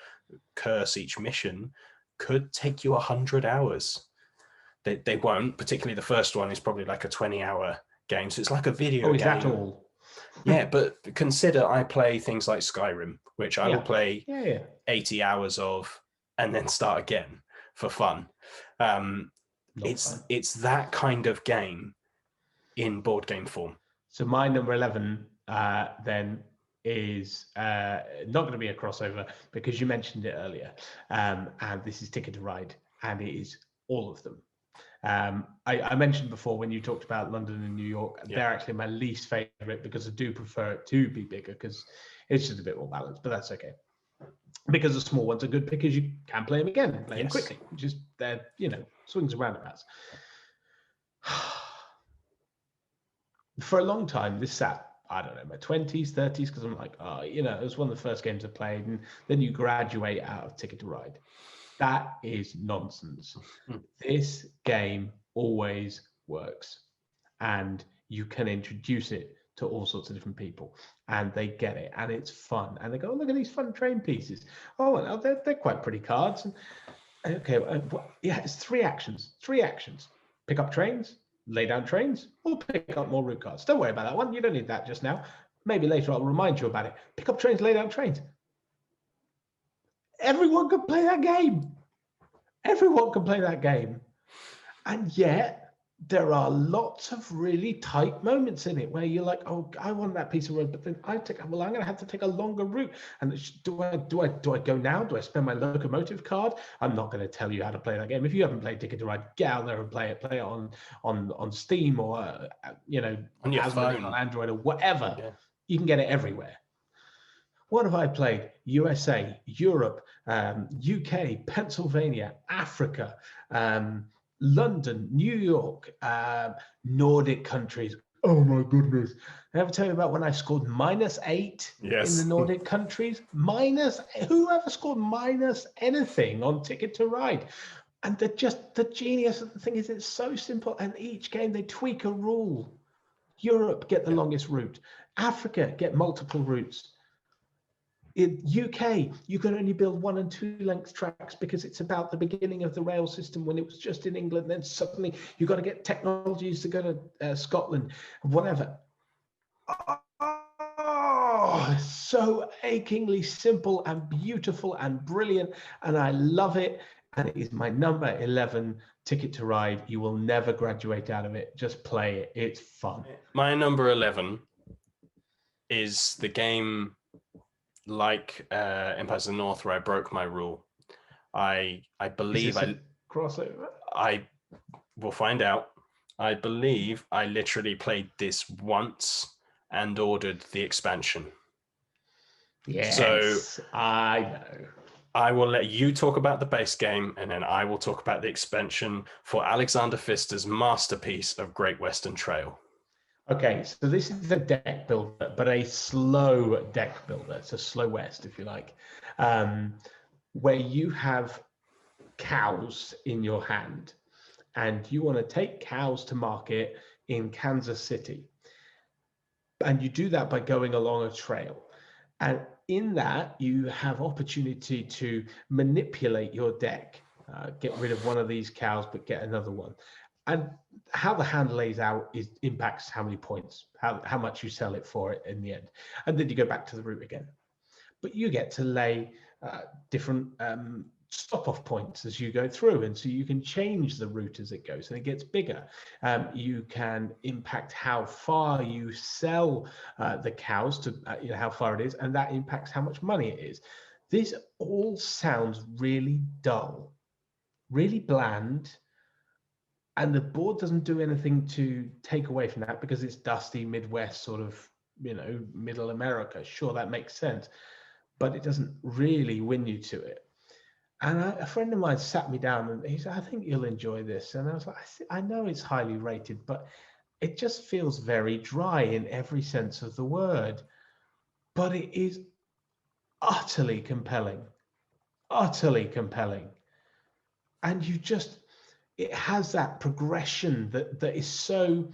curse, each mission could take you 100 hours. They won't, particularly the first one is probably like a 20-hour game, so it's like a video game. Is that all? Yeah, but consider I play things like Skyrim, which I will play 80 hours of and then start again for fun. It's that kind of game in board game form. So my number 11 then is not going to be a crossover because you mentioned it earlier, and this is Ticket to Ride, and it is all of them. I mentioned before when you talked about London and New York, they're actually my least favorite because I do prefer it to be bigger because it's just a bit more balanced, but that's okay. Because the small ones are good because you can play them again and play them quickly. Just they're, swings and roundabouts. For a long time, this sat, I don't know, my 20s, 30s, because I'm like, it was one of the first games I played, and then you graduate out of Ticket to Ride. That is nonsense. This game always works, and you can introduce it to all sorts of different people, and they get it, and it's fun. And they go, look at these fun train pieces. Oh, well, they're quite pretty cards. And, okay, it's 3 actions. 3 actions. Pick up trains, lay down trains, or pick up more route cards. Don't worry about that one. You don't need that just now. Maybe later I'll remind you about it. Pick up trains, lay down trains. Everyone can play that game. Everyone can play that game. And yet, there are lots of really tight moments in it where you're like, oh, I want that piece of road, but then I'm going to have to take a longer route. And do I go now? Do I spend my locomotive card? I'm not going to tell you how to play that game. If you haven't played Ticket to Ride, get out there and play it. Play it on Steam or on your phone, on Android or whatever. Yeah. You can get it everywhere. What have I played? USA, Europe, UK, Pennsylvania, Africa, London, New York, Nordic countries. Oh my goodness. I ever tell you about when I scored -8 in the Nordic countries? Whoever scored minus anything on Ticket to Ride? And the genius of the thing is it's so simple, and each game they tweak a rule. Europe, get the longest route. Africa, get multiple routes. In UK, you can only build 1 and 2 length tracks because it's about the beginning of the rail system when it was just in England. Then suddenly you've got to get technologies to go to Scotland, whatever. Oh, so achingly simple and beautiful and brilliant, and I love it. And it is my number 11 Ticket to Ride. You will never graduate out of it. Just play it. It's fun. My number 11 is the game like Empires of the North, where I broke my rule. I believe crossover. I will find out. I believe I literally played this once and ordered the expansion. Yes, so I know. I will let you talk about the base game, and then I will talk about the expansion for Alexander Pfister's masterpiece of Great Western Trail. Okay, so this is a deck builder, but a slow deck builder. It's a slow West, if you like, where you have cows in your hand, and you want to take cows to market in Kansas City. And you do that by going along a trail. And in that, you have opportunity to manipulate your deck, get rid of one of these cows, but get another one. And how the hand lays out impacts how many points, how much you sell it for it in the end. And then you go back to the route again. But you get to lay different stop-off points as you go through. And so you can change the route as it goes and it gets bigger. You can impact how far you sell the cows to how far it is, and that impacts how much money it is. This all sounds really dull, really bland, and the board doesn't do anything to take away from that because it's dusty Midwest sort of, middle America. Sure, that makes sense, but it doesn't really win you to it. And a friend of mine sat me down and he said, I think you'll enjoy this. And I was like, I know it's highly rated, but it just feels very dry in every sense of the word. But it is utterly compelling, utterly compelling. And it has that progression that is so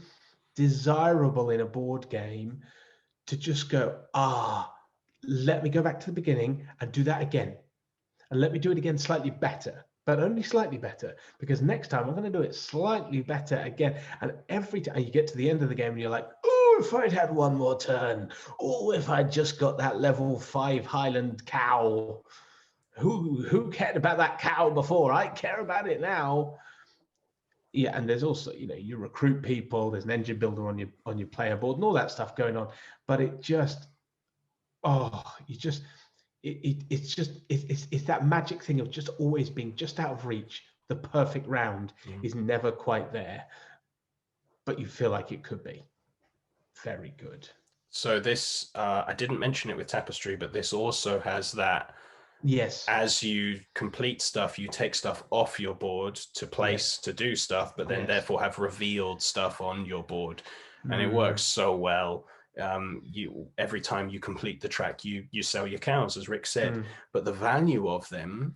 desirable in a board game to just go, let me go back to the beginning and do that again. And let me do it again slightly better, but only slightly better, because next time I'm going to do it slightly better again. And every time you get to the end of the game and you're like, oh, if I'd had one more turn, oh, if I'd just got that level 5 Highland cow, who cared about that cow before? I care about it now. Yeah, and there's also, you recruit people, there's an engine builder on your player board and all that stuff going on, but it just, it's that magic thing of just always being just out of reach. The perfect round is never quite there, but you feel like it could be. Very good. So this, I didn't mention it with Tapestry, but this also has that. Yes. As you complete stuff, you take stuff off your board to place to do stuff, but then therefore have revealed stuff on your board, and it works so well. Every time you complete the track, you sell your cows, as Rick said, but the value of them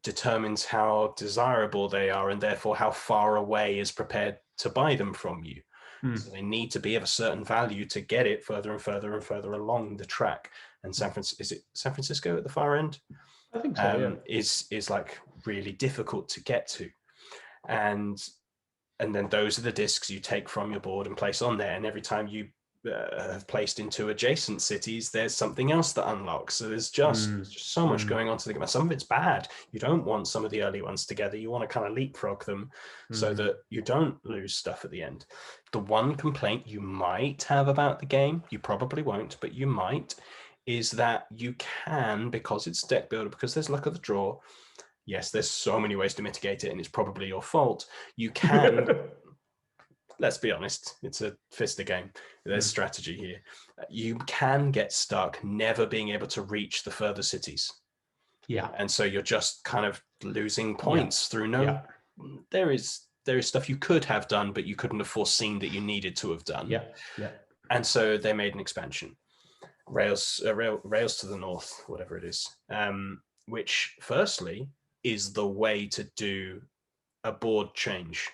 determines how desirable they are, and therefore how far away is prepared to buy them from you. So they need to be of a certain value to get it further and further and further along the track. And San Francisco at the far end? I think so. Is like really difficult to get to, and then those are the discs you take from your board and place on there. And every time you have placed into adjacent cities, there's something else that unlocks. So there's just so much going on to the game. Some of it's bad. You don't want some of the early ones together. You want to kind of leapfrog them so that you don't lose stuff at the end. The one complaint you might have about the game, you probably won't, but you might, is that you can, because it's deck builder, because there's luck of the draw. Yes, there's so many ways to mitigate it, and it's probably your fault. You can let's be honest, it's a Pfister game. There's strategy here. You can get stuck never being able to reach the further cities. Yeah. And so you're just kind of losing points through there is stuff you could have done, but you couldn't have foreseen that you needed to have done. Yeah. And so they made an expansion. Rails to the North, whatever it is, which firstly is the way to do a board change.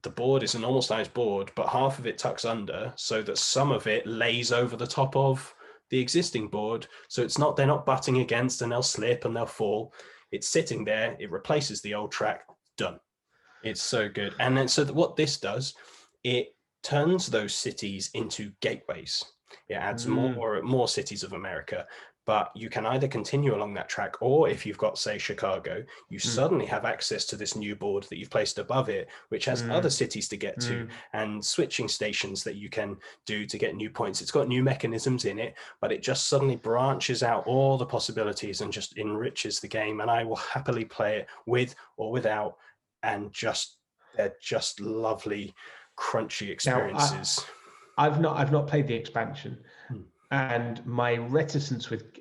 the board is a normal sized board, but half of it tucks under so that some of it lays over the top of the existing board. So it's not, they're not butting against and they'll slip and they'll fall. It's sitting there. It replaces the old track. Done. It's so good. And then so what this does, it turns those cities into gateways. It adds more cities of America, but you can either continue along that track, or if you've got, say, Chicago, you suddenly have access to this new board that you've placed above it, which has other cities to get to and switching stations that you can do to get new points. It's got new mechanisms in it, but it just suddenly branches out all the possibilities and just enriches the game. And I will happily play it with or without, and they're just lovely, crunchy experiences. Now, I've not played the expansion, and my reticence with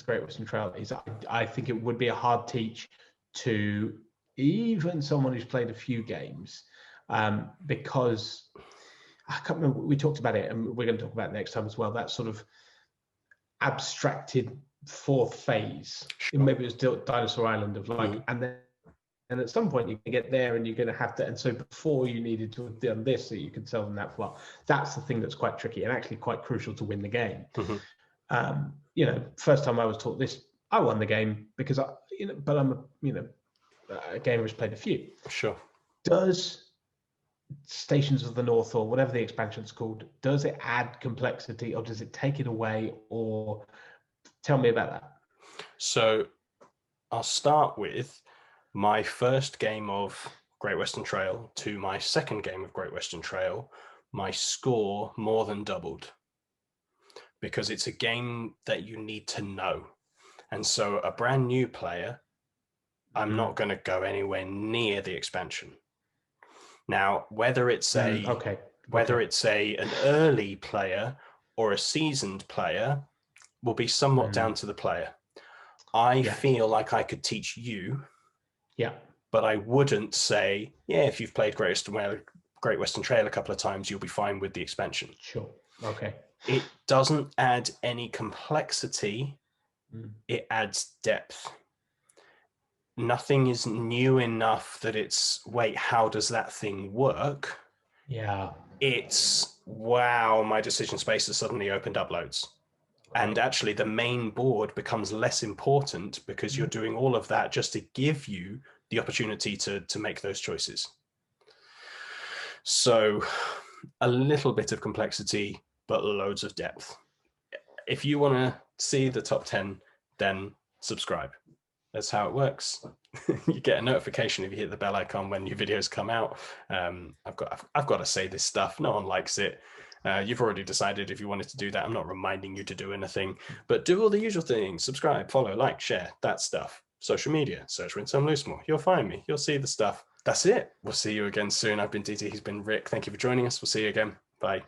Great Western Trail is I think it would be a hard teach to even someone who's played a few games, because I can't remember, we talked about it, and we're going to talk about it next time as well, that sort of abstracted fourth phase. Sure. Maybe it was Dinosaur Island of like, and at some point you can get there and you're going to have to, and so before you needed to have done this so you could sell them that far. That's the thing that's quite tricky and actually quite crucial to win the game. First time I was taught this, I won the game because but I'm a gamer who's played a few. Sure. Does Stations of the North, or whatever the expansion's called, does it add complexity or does it take it away? Or tell me about that. So I'll start with my first game of Great Western Trail to my second game of Great Western Trail. My score more than doubled, because it's a game that you need to know. And so a brand new player, I'm not going to go anywhere near the expansion. Now, whether it's an early player or a seasoned player will be somewhat down to the player. I feel like I could teach you, but I wouldn't say, if you've played Great Western Trail a couple of times, you'll be fine with the expansion. Sure. Okay. It doesn't add any complexity. It adds depth. Nothing is new enough that it's, wait, how does that thing work? Yeah. It's, wow, my decision space has suddenly opened up loads. And actually the main board becomes less important because you're doing all of that just to give you the opportunity to make those choices. So a little bit of complexity, but loads of depth. If you want to see the top 10, then subscribe. That's how it works. You get a notification if you hit the bell icon when new videos come out. I've got to say this stuff. No one likes it. You've already decided if you wanted to do that. I'm not reminding you to do anything, but do all the usual things. Subscribe, follow, like, share, that stuff. Social media, search for Some Loosemore. You'll find me. You'll see the stuff. That's it. We'll see you again soon. I've been DT. He's been Rick. Thank you for joining us. We'll see you again. Bye.